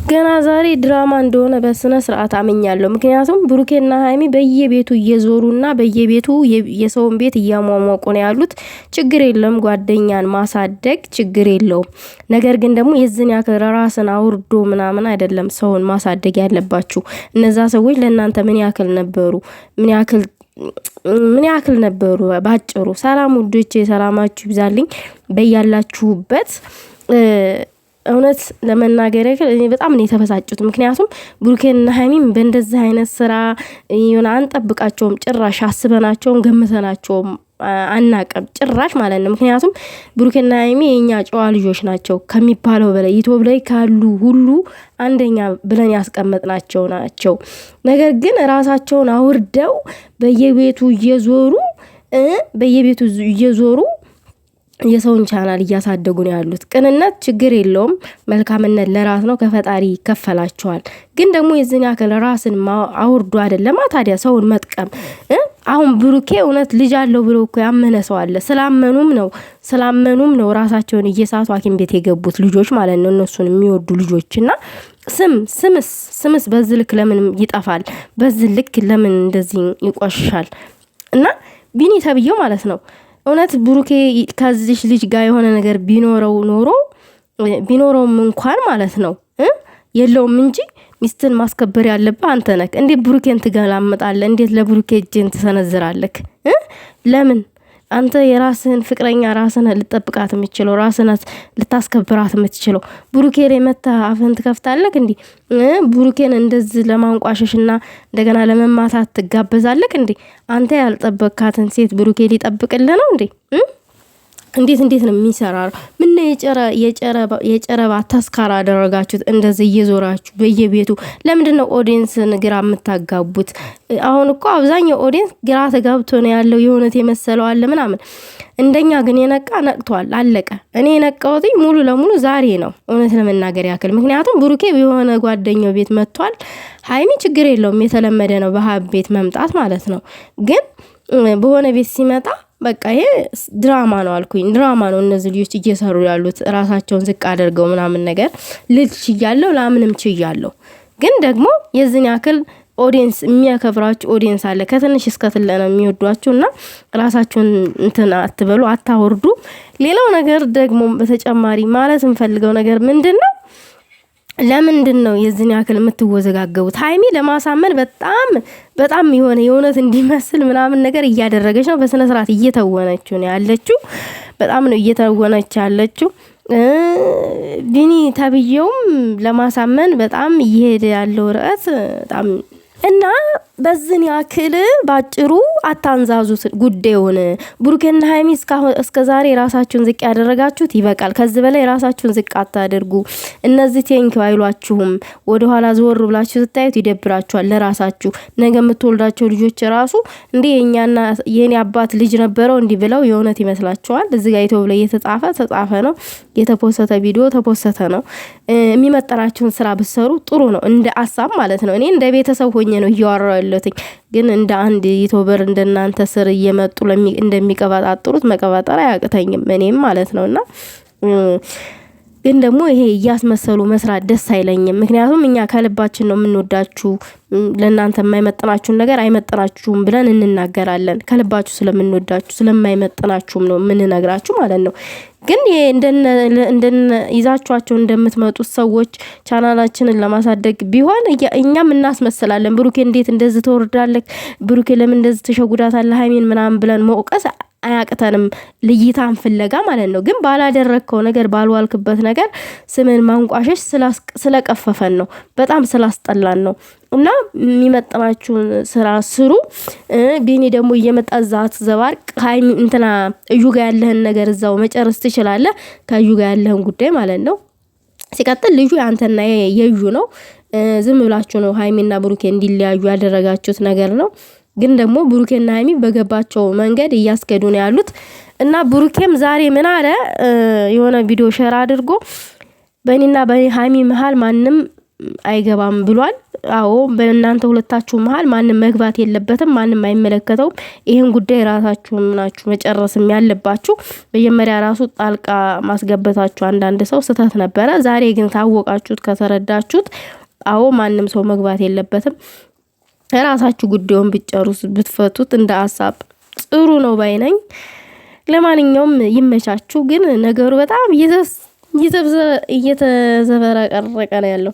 ገና ዛሬ ድራማ እንደሆነ በስነ ስርዓት አመኛለሁ። ምክንያቱም ብሩኬና ሃይሚ በየቤቱ እየዞሩና በየቤቱ የሰውን ቤት እያሟሟቁ ነው ያሉት። ችግር የለም ጓደኛን ማሳደግ ችግር የለውም። ነገር ግን ደግሞ የዝን ያክል ራስን አውርዶ ምናምን አይደለም ሰውን ማሳደግ ያለባችሁ። እነዛ ሰዎች ለእናንተ ምን ያክል ነበሩ? ምን ያክል ነበሩ? ባጭሩ ሰላም ውዶቼ፣ ሰላማችሁ ይብዛልኝ በያላችሁበት። እውነት ለመናገር እኔ በጣም ነው የተበሳጩት። ምክንያቱም ብሩኬና ሃይሚም በእንደዚህ አይነት ስራ ይሁን አንጠብቃቸውም፣ ጭራሽ አስበናቸውም ገምተናቸውም አናቀም ጭራሽ ማለት ነው። ምክንያቱም ብሩኬና ሃይሚ የኛ ጨዋ ልጆች ናቸው ከሚባለው በላይ ዩቲዩብ ላይ ካሉ ሁሉ አንደኛ ብለን ያስቀመጥናቸው ናቸው። ነገር ግን ራሳቸውን አውርደው በየቤቱ እየዞሩ የሰውን ቻናል እያሳደጉ ነው ያሉት። ቅንነት ችግር የለውም፣ መልካምነት ለራስ ነው፣ ከፈጣሪ ይከፈላቸዋል። ግን ደግሞ የዝን ያክል ራስን አውርዶ አይደለም ታዲያ ሰውን መጥቀም። አሁን ብሩኬ እውነት ልጅ አለው ብሎ እኮ ያመነ ሰው አለ። ስላመኑም ነው ራሳቸውን እየሳቱ ሐኪም ቤት የገቡት ልጆች ማለት ነው፣ እነሱን የሚወዱ ልጆችና ስምስ በዚህ ልክ ለምን ይጠፋል? በዚህ ልክ ለምን እንደዚህ ይቆሻል? እና ቢኒ ተብየው ማለት ነው እውነት ብሩኬ ከዚህ ልጅ ጋር የሆነ ነገር ቢኖረውም እንኳን ማለት ነው የለውም እንጂ ሚስትን ማስከበር ያለብህ አንተ ነህ። እንዴት ብሩኬን ትገላምጣለህ? እንዴት ለብሩኬ እጅን ትሰነዝራለህ? ለምን አንተ የራስህን ፍቅረኛ ራስህን ልጠብቃት የምትችለው ራስህን ልታስከብራት የምትችለው ብሩኬ ላይ መተህ አፍህን ትከፍታለህ? እንዴ ብሩኬን እንደዚህ ለማንቋሸሽና እንደገና ለመማታት ትጋበዛለህ? እንዴ አንተ ያልጠበቅካትን ሴት ብሩኬ ሊጠብቅልህ ነው እንዴ? እንዴት ነው የሚሰራው? ምን የጨረባ ተስካራ አደረጋችሁት? እንደዚህ እየዞራችሁ በየቤቱ ለምንድነው ኦዲየንስን ግራ የምታጋቡት? አሁን እኮ አብዛኛው ኦዲየንስ ግራ ተጋብቶ ነው ያለው። የሆነት የመሰለው አለ ምናምን። እንደኛ ግን የነቃ ነቅቷል፣ አለቀ። እኔ የነቃሁት ሙሉ ለሙሉ ዛሬ ነው እውነት ለመናገር ያክል። ምክንያቱም ብሩኬ የሆነ ጓደኛው ቤት መጥቷል። ሃይሚ ችግር የለውም የተለመደ ነው በሀብ ቤት መምጣት ማለት ነው። ግን በሆነ ቤት ሲመጣ በቃ ይሄ ድራማ ነው አልኩኝ። ድራማ ነው እነዚህ ልጆች እየሰሩ ያሉት ራሳቸውን ዝቅ አድርገው ምናምን ነገር ልጅ ችያለሁ ላምንም ችያለሁ። ግን ደግሞ የዝን ያክል ኦዲየንስ የሚያከብራችሁ ኦዲየንስ አለ። ከትንሽ እስከ ትልቅ ነው የሚወዷችሁና ራሳችሁን እንትን አትበሉ፣ አታወርዱ። ሌላው ነገር ደግሞ በተጨማሪ ማለት እንፈልገው ነገር ምንድነው? ለምንድን ነው የዝን ያክል የምትወዘጋገቡት? ሃይሚ ለማሳመን በጣም የሆነት እንዲመስል ምናምን ነገር እያደረገች ነው። በስነ ስርዓት እየተወነች ነው ያለችው። በጣም ነው እየተወነች ያለችው። ቢኒ ተብየውም ለማሳመን በጣም እየሄደ ያለው ርዕስ በጣም እና በዝን ያክል ባጭሩ አታንዛዙት ጉዳዩን። ብሩኬና ሃይሚ እስከ ዛሬ ራሳችሁን ዝቅ ያደረጋችሁት ይበቃል። ከዚህ በላይ ራሳችሁን ዝቅ አታድርጉ። እነዚህ ቴንኪው አይሏችሁም። ወደ ኋላ ዘወር ብላችሁ ስታዩት ይደብራችኋል ለራሳችሁ። ነገ የምትወልዳቸው ልጆች ራሱ እንዴ የኛና የኔ አባት ልጅ ነበረው እንዲህ ብለው የሆነት ይመስላችኋል። እዚህ ጋር ይተው ብለ ተጻፈ ነው፣ የተፖሰተ ቪዲዮ ተፖሰተ ነው። የሚመጣናችሁን ስራ ብትሰሩ ጥሩ ነው፣ እንደ አሳብ ማለት ነው። እኔ እንደ ቤተሰብ ሆኜ ነው እያወራሁ ያለሁት። ግን እንደ አንድ ዩቲዩበር እንደናንተ ስር እየመጡ እንደሚቀባጣጥሩት መቀባጠር አያቅተኝም እኔም ማለት ነውና ግን ደግሞ ይሄ እያስመሰሉ መስራት ደስ አይለኝም። ምክንያቱም እኛ ከልባችን ነው የምንወዳችሁ። ለእናንተ የማይመጥናችሁን ነገር አይመጥናችሁም ብለን እንናገራለን። ከልባችሁ ስለምንወዳችሁ ስለማይመጥናችሁም ነው የምንነግራችሁ ማለት ነው። ግን እንደነ ይዛችኋቸው እንደምትመጡት ሰዎች ቻናላችንን ለማሳደግ ቢሆን እኛም እናስመስላለን። ብሩኬ እንዴት እንደዚህ ተወርዳለህ? ብሩኬ ለምን እንደዚህ ተሸጉዳታለህ? ሃይሚን ምናምን ብለን መውቀስ አያቅተንም፣ ልይታን ፍለጋ ማለት ነው። ግን ባላደረግከው ነገር ባልዋልክበት ነገር ስምን ማንቋሸሽ ስለቀፈፈን ነው፣ በጣም ስላስጠላን ነው። እና የሚመጥናችሁን ስራ ስሩ። ቢኒ ደግሞ እየመጣ ዛት ዘባርቅ ሃይሚ እንትና እዩ ጋር ያለህን ነገር እዛው መጨረስ ትችላለህ፣ ከእዩ ጋር ያለህን ጉዳይ ማለት ነው። ሲቀጥል ልጁ ያንተና የዩ ነው። ዝም ብላችሁ ነው ሃይሚና ብሩኬ እንዲለያዩ ያደረጋችሁት ነገር ነው። ግን ደግሞ ብሩኬና ሃይሚ በገባቸው መንገድ እያስከዱ ነው ያሉት። እና ብሩኬም ዛሬ ምን አለ? የሆነ ቪዲዮ ሼር አድርጎ በእኔና በሃይሚ መሃል ማንም አይገባም ብሏል። አዎ በእናንተ ሁለታችሁ መሃል ማንም መግባት የለበትም፣ ማንም አይመለከተውም። ይሄን ጉዳይ ራሳችሁ ናችሁ መጨረስም ያለባችሁ። መጀመሪያ ራሱ ጣልቃ ማስገበታችሁ አንዳንድ ሰው ስህተት ነበረ። ዛሬ ግን ታወቃችሁት ከተረዳችሁት፣ አዎ ማንም ሰው መግባት የለበትም። ራሳችሁ ጉዳዩን ብትጨርሱ ብትፈቱት እንደ ሐሳብ ጥሩ ነው ባይነኝ። ለማንኛውም ይመቻችሁ። ግን ነገሩ በጣም እየተዘበራቀረቀ ነው ያለው።